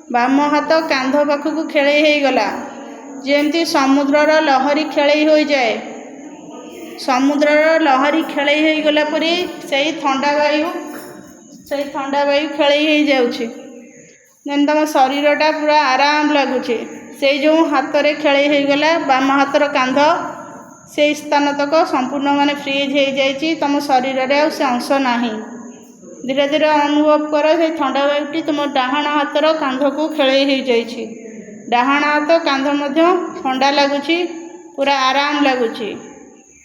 ବାମ ହାତ କାନ୍ଧ ପାଖକୁ ଖେଳେଇ ହେଇଗଲା, ଯେମିତି ସମୁଦ୍ରର ଲହରୀ ଖେଳେଇ ହୋଇଯାଏ। ସମୁଦ୍ରର ଲହରୀ ଖେଳେଇ ହେଇଗଲା ପରି ସେଇ ଥଣ୍ଡା ବାୟୁ ଖେଳେଇ ହେଇଯାଉଛି। ଦେନ୍ ତୁମ ଶରୀରଟା ପୁରା ଆରାମ ଲାଗୁଛି। ସେଇ ଯେଉଁ ହାତରେ ଖେଳେଇ ହେଇଗଲା ବାମ ହାତର କାନ୍ଧ, ସେଇ ସ୍ଥାନ ତକ ସମ୍ପୂର୍ଣ୍ଣ ମାନେ ଫ୍ରିଜ୍ ହେଇଯାଇଛି। ତୁମ ଶରୀରରେ ଆଉ ସେ ଅଂଶ ନାହିଁ। ଧୀରେ ଧୀରେ ଅନୁଭବ କର ସେଇ ଥଣ୍ଡା ବାୟୁଟି ତୁମ ଡାହାଣ ହାତର କାନ୍ଧକୁ ଖେଳେଇ ହେଇଯାଇଛି। ଡାହାଣ ହାତ କାନ୍ଧ ମଧ୍ୟ ଥଣ୍ଡା ଲାଗୁଛି, ପୁରା ଆରାମ ଲାଗୁଛି।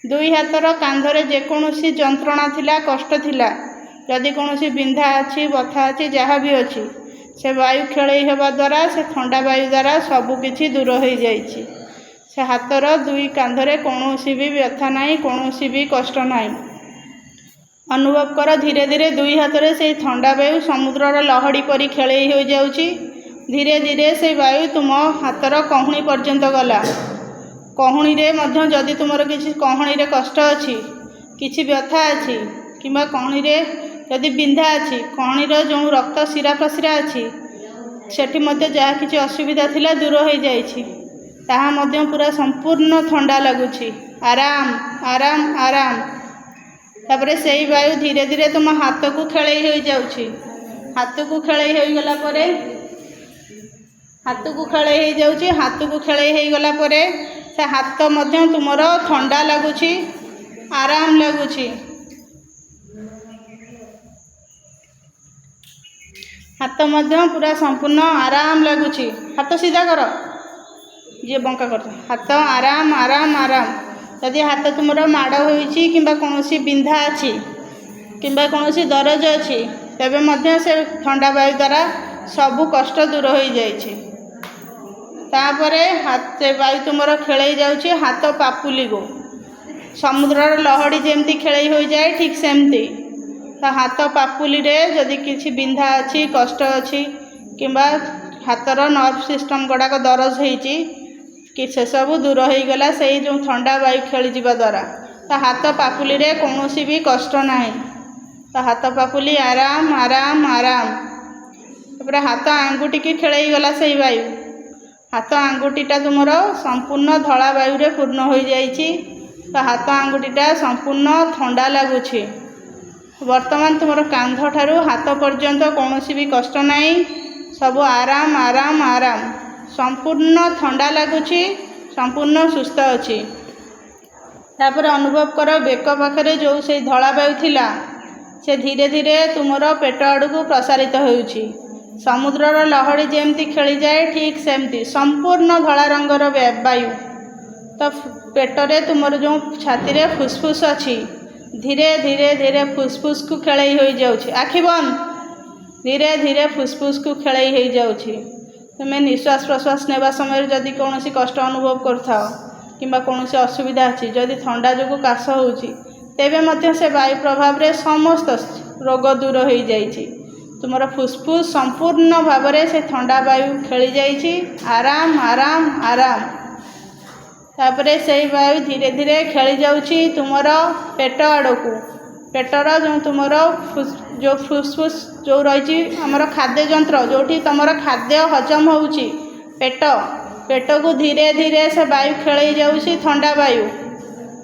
ଦୁଇ ହାତର କାନ୍ଧରେ ଯେକୌଣସି ଯନ୍ତ୍ରଣା ଥିଲା, କଷ୍ଟ ଥିଲା, ଯଦି କୌଣସି ବିନ୍ଧା ଅଛି, ବଥା ଅଛି, ଯାହା ବି ଅଛି, ସେ ବାୟୁ ଖେଳେଇ ହେବା ଦ୍ୱାରା, ସେ ଥଣ୍ଡା ବାୟୁ ଦ୍ୱାରା ସବୁକିଛି ଦୂର ହୋଇଯାଇଛି। ସେ ହାତର ଦୁଇ କାନ୍ଧରେ କୌଣସି ବି ବ୍ୟଥା ନାହିଁ, କୌଣସି ବି କଷ୍ଟ ନାହିଁ। ଅନୁଭବ କର ଧୀରେ ଧୀରେ ଦୁଇ ହାତରେ ସେଇ ଥଣ୍ଡା ବାୟୁ ସମୁଦ୍ରର ଲହଡ଼ି ପରି ଖେଳେଇ ହୋଇଯାଉଛି। ଧୀରେ ଧୀରେ ସେ ବାୟୁ ତୁମ ହାତର କହୁଣି ପର୍ଯ୍ୟନ୍ତ ଗଲା। କହୁଣିରେ ମଧ୍ୟ ଯଦି ତୁମର କିଛି କହୁଣିରେ କଷ୍ଟ ଅଛି, କିଛି ବ୍ୟଥା ଅଛି, କିମ୍ବା କହୁଣିରେ ଯଦି ବିନ୍ଧା ଅଛି, କହୁଣିର ଯେଉଁ ରକ୍ତ ଶିରା ପ୍ରଶିରା ଅଛି, ସେଠି ମଧ୍ୟ ଯାହା କିଛି ଅସୁବିଧା ଥିଲା ଦୂର ହୋଇଯାଇଛି। ତାହା ମଧ୍ୟ ପୁରା ସମ୍ପୂର୍ଣ୍ଣ ଥଣ୍ଡା ଲାଗୁଛି, ଆରାମ ଆରାମ ଆରାମ। ତାପରେ ସେଇ ବାୟୁ ଧୀରେ ଧୀରେ ତୁମ ହାତକୁ ଖେଳେଇ ହୋଇଯାଉଛି। ହାତକୁ ଖେଳେଇ ହୋଇଗଲା ପରେ ହାତକୁ ଖେଳେଇ ହେଇଗଲା ପରେ ସେ ହାତ ମଧ୍ୟ ତୁମର ଥଣ୍ଡା ଲାଗୁଛି, ଆରାମ ଲାଗୁଛି। ହାତ ମଧ୍ୟ ପୁରା ସମ୍ପୂର୍ଣ୍ଣ ଆରାମ ଲାଗୁଛି। ହାତ ସିଧା କର, ଯିଏ ବଙ୍କା କରୁଛ, ହାତ ଆରାମ ଆରାମ ଆରାମ। ଯଦି ହାତ ତୁମର ମାଡ଼ ହୋଇଛି କିମ୍ବା କୌଣସି ବିନ୍ଧା ଅଛି କିମ୍ବା କୌଣସି ଦରଜ ଅଛି, ତେବେ ମଧ୍ୟ ସେ ଥଣ୍ଡା ବାୟୁ ଦ୍ୱାରା ସବୁ କଷ୍ଟ ଦୂର ହୋଇଯାଇଛି। ତାପରେ ସେ ବାୟୁ ତୁମର ଖେଳେଇ ଯାଉଛି ହାତ ପାପୁଲିକୁ। ସମୁଦ୍ରର ଲହଡ଼ି ଯେମିତି ଖେଳେଇ ହୋଇଯାଏ, ଠିକ୍ ସେମିତି ତା ହାତ ପାପୁଲିରେ ଯଦି କିଛି ବିନ୍ଧା ଅଛି, କଷ୍ଟ ଅଛି, କିମ୍ବା ହାତର ନର୍ଭ ସିଷ୍ଟମ୍ ଗୁଡ଼ାକ ଦରଜ ହେଇଛି, କି ସେସବୁ ଦୂର ହୋଇଗଲା ସେଇ ଯେଉଁ ଥଣ୍ଡା ବାୟୁ ଖେଳିଯିବା ଦ୍ୱାରା। ତା ହାତ ପାପୁଲିରେ କୌଣସି ବି କଷ୍ଟ ନାହିଁ। ତା ହାତ ପାପୁଲି ଆରାମ ଆରାମ ଆରାମ। ତାପରେ ହାତ ଆଙ୍ଗୁଠିକି ଖେଳେଇଗଲା ସେଇ ବାୟୁ। ହାତ ଆଙ୍ଗୁଠିଟା ତୁମର ସମ୍ପୂର୍ଣ୍ଣ ଧଳା ବାୟୁରେ ପୂର୍ଣ୍ଣ ହୋଇଯାଇଛି। ତା ହାତ ଆଙ୍ଗୁଠିଟା ସମ୍ପୂର୍ଣ୍ଣ ଥଣ୍ଡା ଲାଗୁଛି। ବର୍ତ୍ତମାନ ତୁମର କାନ୍ଧଠାରୁ ହାତ ପର୍ଯ୍ୟନ୍ତ କୌଣସି ବି କଷ୍ଟ ନାହିଁ, ସବୁ ଆରାମ ଆରାମ ଆରାମ। ସମ୍ପୂର୍ଣ୍ଣ ଥଣ୍ଡା ଲାଗୁଛି, ସମ୍ପୂର୍ଣ୍ଣ ସୁସ୍ଥ ଅଛି। ତାପରେ ଅନୁଭବ କର ବେକ ପାଖରେ ଯେଉଁ ସେଇ ଧଳା ବାୟୁ ଥିଲା, ସେ ଧୀରେ ଧୀରେ ତୁମର ପେଟ ଆଡ଼କୁ ପ୍ରସାରିତ ହେଉଛି। ସମୁଦ୍ରର ଲହଡ଼ି ଯେମିତି ଖେଳିଯାଏ, ଠିକ୍ ସେମିତି ସମ୍ପୂର୍ଣ୍ଣ ଧଳା ରଙ୍ଗର ବାୟୁ। ତ ପେଟରେ ତୁମର ଯେଉଁ ଛାତିରେ ଫୁସଫୁସ୍ ଅଛି, ଧୀରେ ଧୀରେ ଧୀରେ ଫୁସଫୁସ୍କୁ ଖେଳେଇ ହୋଇଯାଉଛି। ଆଖି ବନ୍ଦ। ଧୀରେ ଧୀରେ ଫୁସଫୁସ୍କୁ ଖେଳେଇ ହୋଇଯାଉଛି। ତୁମେ ନିଶ୍ୱାସ ପ୍ରଶ୍ୱାସ ନେବା ସମୟରେ ଯଦି କୌଣସି କଷ୍ଟ ଅନୁଭବ କରୁଥାଅ କିମ୍ବା କୌଣସି ଅସୁବିଧା ଅଛି, ଯଦି ଥଣ୍ଡା ଯୋଗୁଁ କାଶ ହେଉଛି, ତେବେ ମଧ୍ୟ ସେ ବାୟୁ ପ୍ରଭାବରେ ସମସ୍ତ ରୋଗ ଦୂର ହୋଇଯାଇଛି। ତୁମର ଫୁସଫୁସ୍ ସମ୍ପୂର୍ଣ୍ଣ ଭାବରେ ସେ ଥଣ୍ଡା ବାୟୁ ଖେଳିଯାଇଛି, ଆରାମ ଆରାମ ଆରାମ। ତାପରେ ସେଇ ବାୟୁ ଧୀରେ ଧୀରେ ଖେଳି ଯାଉଛି ତୁମର ପେଟ ଆଡ଼କୁ। ପେଟର ଯେଉଁ ତୁମର ଯେଉଁ ଫୁସଫୁସ୍ ଯେଉଁ ରହିଛି, ଆମର ଖାଦ୍ୟ ଯନ୍ତ୍ର, ଯେଉଁଠି ତୁମର ଖାଦ୍ୟ ହଜମ ହେଉଛି, ପେଟକୁ ଧୀରେ ଧୀରେ ସେ ବାୟୁ ଖେଳେଇ ଯାଉଛି ଥଣ୍ଡା ବାୟୁ।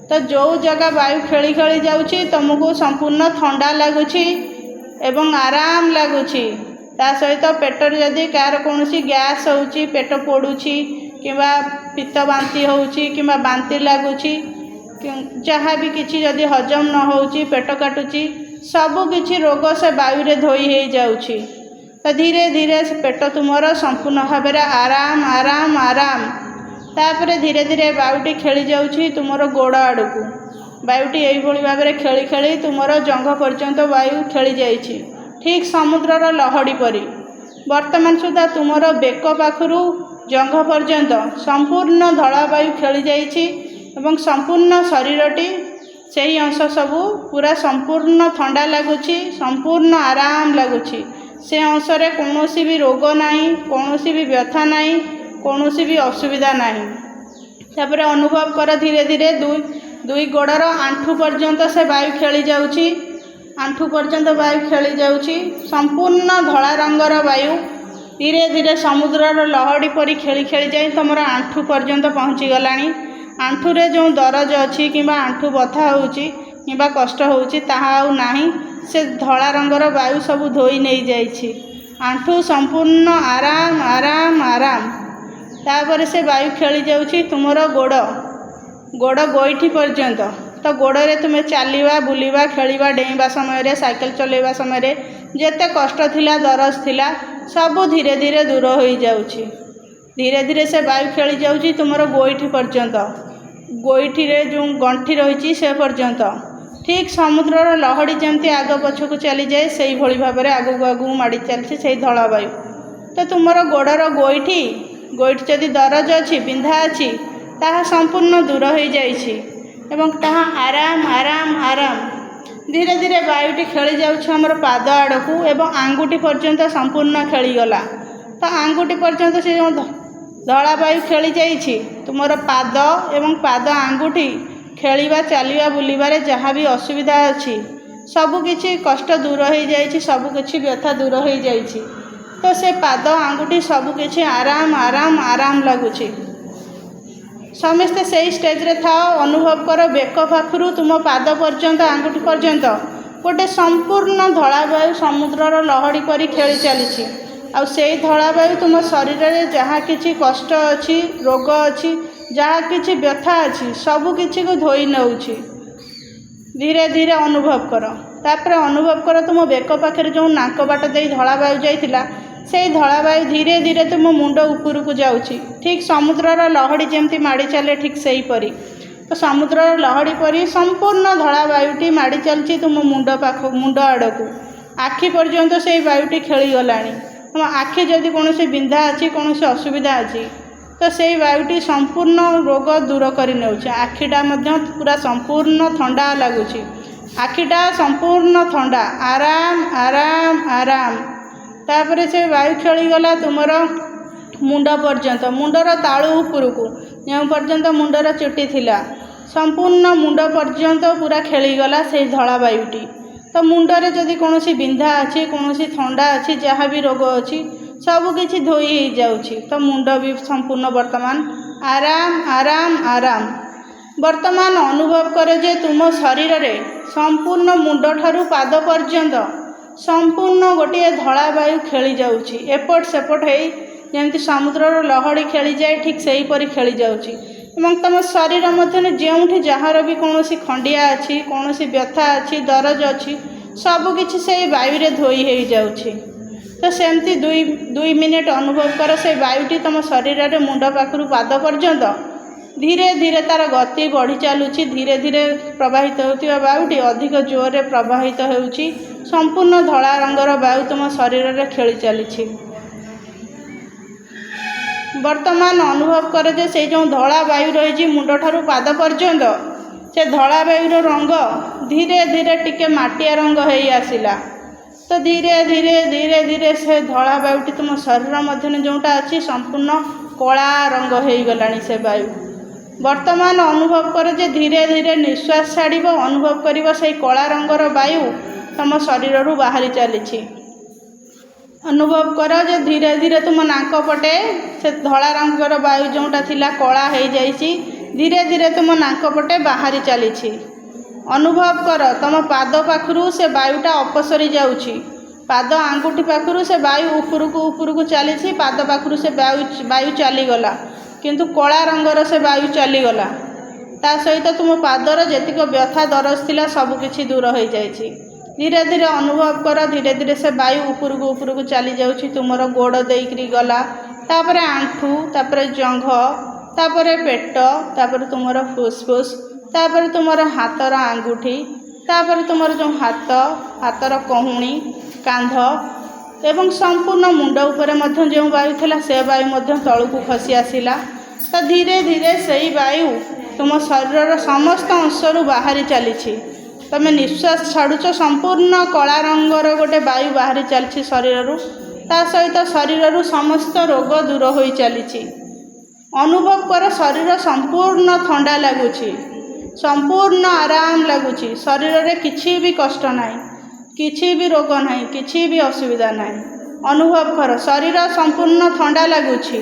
ତ ଯେଉଁ ଜାଗା ବାୟୁ ଖେଳି ଖେଳି ଯାଉଛି, ତୁମକୁ ସମ୍ପୂର୍ଣ୍ଣ ଥଣ୍ଡା ଲାଗୁଛି ଏବଂ ଆରାମ ଲାଗୁଛି। ତା ସହିତ ପେଟରେ ଯଦି କାହାର କୌଣସି ଗ୍ୟାସ୍ ହେଉଛି, ପେଟ ପୋଡ଼ୁଛି କିମ୍ବା ପିତ୍ତ ବାନ୍ତି ହେଉଛି କିମ୍ବା ବାନ୍ତି ଲାଗୁଛି, ଯାହା ବି କିଛି ଯଦି ହଜମ ନ ହେଉଛି, ପେଟ କାଟୁଛି, ସବୁ କିଛି ରୋଗ ସେ ବାୟୁରେ ଧୋଇ ହେଇଯାଉଛି। ତ ଧୀରେ ଧୀରେ ସେ ପେଟ ତୁମର ସମ୍ପୂର୍ଣ୍ଣ ଭାବରେ ଆରାମ ଆରାମ ଆରାମ। ତାପରେ ଧୀରେ ଧୀରେ ବାୟୁଟି ଖେଳି ଯାଉଛି ତୁମର ଗୋଡ଼ ଆଡ଼କୁ। ବାୟୁଟି ଏଇଭଳି ଭାବରେ ଖେଳି ଖେଳି ତୁମର ଜଙ୍ଘ ପର୍ଯ୍ୟନ୍ତ ବାୟୁ ଖେଳି ଯାଇଛି, ଠିକ୍ ସମୁଦ୍ରର ଲହଡ଼ି ପରି। ବର୍ତ୍ତମାନ ସୁଦ୍ଧା ତୁମର ବେକ ପାଖରୁ ଜଙ୍ଘ ପର୍ଯ୍ୟନ୍ତ ସମ୍ପୂର୍ଣ୍ଣ ଧଳା ବାୟୁ ଖେଳି ଯାଇଛି ଏବଂ ସମ୍ପୂର୍ଣ୍ଣ ଶରୀରଟି ସେହି ଅଂଶ ସବୁ ପୁରା ସମ୍ପୂର୍ଣ୍ଣ ଥଣ୍ଡା ଲାଗୁଛି, ସମ୍ପୂର୍ଣ୍ଣ ଆରାମ ଲାଗୁଛି। ସେ ଅଂଶରେ କୌଣସି ବି ରୋଗ ନାହିଁ, କୌଣସି ବି ବ୍ୟଥା ନାହିଁ, କୌଣସି ବି ଅସୁବିଧା ନାହିଁ। ତାପରେ ଅନୁଭବ କର ଧୀରେ ଧୀରେ ଦୁଇ ଗୋଡ଼ର ଆଣ୍ଠୁ ପର୍ଯ୍ୟନ୍ତ ସେ ବାୟୁ ଖେଳି ଯାଉଛି। ଆଣ୍ଠୁ ପର୍ଯ୍ୟନ୍ତ ବାୟୁ ଖେଳି ଯାଉଛି, ସମ୍ପୂର୍ଣ୍ଣ ଧଳା ରଙ୍ଗର ବାୟୁ। धीरे धीरे समुद्रर लहड़ी परी खेली खेली जाई तुमर आंठू पर्यंत पहुँची गलानी। आंठुरे जो दरज अच्छी कि आंठू बथा होउची कि कष्ट होउची ताहा आउ नाही। से धला रंगर वायु सब धोई नहीं जाइछि। आंठू संपूर्ण आराम आराम आराम। तापर से वायु खेली जाउछि तुमर गोड़ गोड़ गोईठी पर्यंत। तो गोड़े तुम्हें चलवा बुलवा खेलवा डेइबा समय साइकेल चलैबा समय जेते कष्ट थिला दरज थिला सब धीरे धीरे दूर हो जाउछि। धीरे धीरे से वायु खेली जाउछि तुमर गोईठी पर्यंत। गोईठी रे जो गंठी रही से पर्यंत ठीक समुद्रर लहड़ी जमती आग पछक चली जाए से भली भाव में आगू आगू माड़ी चलती से धला वायु। तो तुमर गोड़र गोईठी गोईठी जदि दरज अच्छी बिंधा अच्छी ताहा संपूर्ण दूर हो जाइछि एवं ताहा आराम आराम आराम। धीरे धीरे वायुटी खेली जाउछि हमर पाद आड़कू एवं आंगुठी पर्यंत संपूर्ण खेलीगला। तो आंगुठी पर्यंत से जो धला वायु खेली जाइछि तुमर पाद एवं पाद आंगुठी खेलिबा चलिबा बुलिबारे जहाँ भी असुविधा अच्छी सबकिछि कष्ट दूर हो जाइछि सबकिछि व्यथा दूर हो जाइछि। तो से पाद आंगुठी सबकिछि आराम आराम आराम लगुछि। समस्ते से स्टेज रे थाओ अनुभव कर बेक पाखरु तुम पाद पर्यंत आंगुठी पर्यंत गोटे संपूर्ण धला वायु समुद्रर लहड़ी परी खेली चली। आ से धला वायु तुम शरीर में जहाँ किछि कष्ट अच्छी रोग अच्छी जहाँ किछि व्यथा अच्छी सबकिछि को धोई नउछि। धीरे धीरे अनुभव कर। तापर अनुभव कर तुम बेक पाखे जो नाक बाट दे धला वायु जाइतिला से धला वायु धीरे धीरे तुम मुंड उपरकू जाउछि। ठीक समुद्रर लहड़ी जमती माड़ी चले ठीक सही परी। तो समुद्रर लहड़ी परी संपूर्ण धला वायुटी माड़ी चलछि तुम मुंड पाख मुंड आड़कू आखि पर्यंत से वायुटी खेली गलानी। तुम आखि जदि कौन बिंधा अच्छी कौन असुविधा अच्छी तो से वायुटी संपूर्ण रोग दूर कर नउछि। आखिटा मध्य पूरा संपूर्ण ठंडा लगुछि। आखिटा संपूर्ण ठंडा आराम आराम आराम। तापर से वायु खेली गला तुमर मुंड पर्यंत मुंडर तालु उपरकू जो पर्यंत मुंडर चुटी थिला संपूर्ण मुंड पर्यंत पूरा खेली गला से धला वायुटी। तो मुंडरे जदि कौन बिंधा अच्छी कौन ठंडा अच्छी जहाँ भी रोग अच्छी सबकिछि धोई हो जाउछि। तो मुंड भी संपूर्ण वर्तमान आराम आराम आराम। वर्तमान अनुभव करे जे तुम शरीर रे संपूर्ण मुंड ठारू पाद पर्यंत संपूर्ण गोटे धला वायु खेली जाउछि। एपट सेपट हेई जेमती समुद्रर लहड़ी खेली जाए ठीक सही परी खेली जाउछि। एवं तुम शरीर मध्य जोठी जार भी कौन खंडिया अच्छी कौन व्यथा अच्छी दरज अच्छी सबकिछि से वायु रे धोई हो जाउछि। तो सेमती दुई मिनिट अनुभव कर से वायुटी तुम शरीर रे मुंड पाखरु पाद पर्यंत धीरे धीरे तार गति बढ़ी चलुछि। धीरे धीरे प्रवाहित होतिबा वायुटी अधिक जोर रे प्रवाहित होउछि। संपूर्ण धला रंगर वायु तुम शरीर रे खेली चली। वर्तमान अनुभव कर जे से जो धला वायु रही मुंड ठारू पाद पर्यंत से धला वायुर रंग धीरे धीरे टिके माटिया रंग हो आसिला। तो धीरे धीरे धीरे धीरे से धला वायुटी तुम शरीर मध्य जोटा अच्छी संपूर्ण कला रंग हो गलानी से वायु। वर्तमान अनुभव कर जे धीरे धीरे निश्वास छाड़ अनुभव कर से कला रंगर वायु तुम शरीर बाहरी चली। अनुभव कर जे धीरे धीरे तुम नाक पटे से धला रंगर वायु जोटा थिला कला हो जाइछि धीरे धीरे तुम नाक पटे बाहरी चली। अनुभव कर तुम पाद पाखरु से वायुटा अपसरी जाउछि। पाद आंगुठी पाखरु से वायु उपरकू चली। पाद पाखरु से वायु चलीगला किंतु कला रंगर से वायु चलीगला। ता सहित तुम पादर जेतिक व्यथा दरज थिला सबकिछि दूर हो जाइछि। धीरे धीरे अनुभव कर धीरे धीरे से वायु उपरकू चली जाउछि। तुमर गोड़ देइकरी गला तापर आंठू तापर जंघ तापर पेट तापर तुमर फुसफुस तापर तुमर हाथर आंगुठी तापर तुमर जो हाथर कहुणी कांध एवं संपूर्ण मुंड उपरे मध्य जो वायु थिला से वायु मध्य तलकू खसी आसिला। तो धीरे धीरे सही वायु तुम शरीर समस्त अंशरू बाहरी चली। तुम निश्वास छाड़ुच संपूर्ण कला रंगर गोटे वायु बाहरी चली शरीर ता सहित शरीर समस्त रोग दूर हो चली। अनुभव कर शरीर संपूर्ण ठंडा लगुच संपूर्ण आराम लगुच। शरीर रे किछि भी कष्ट नाही किछि भी रोग नाही किछि भी असुविधा नाही। ଅନୁଭବ କର ଶରୀର ସମ୍ପୂର୍ଣ୍ଣ ଥଣ୍ଡା ଲାଗୁଛି।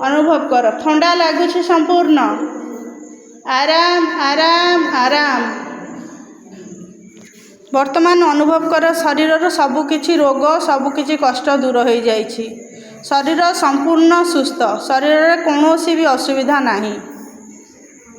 ଅନୁଭବ କର ଥଣ୍ଡା ଲାଗୁଛି ସମ୍ପୂର୍ଣ୍ଣ। ଆରାମ ଆରାମ ଆରାମ। ବର୍ତ୍ତମାନ ଅନୁଭବ କର ଶରୀରର ସବୁକିଛି ରୋଗ ସବୁକିଛି କଷ୍ଟ ଦୂର ହୋଇଯାଇଛି। ଶରୀର ସମ୍ପୂର୍ଣ୍ଣ ସୁସ୍ଥ। ଶରୀରରେ କୌଣସି ବି ଅସୁବିଧା ନାହିଁ।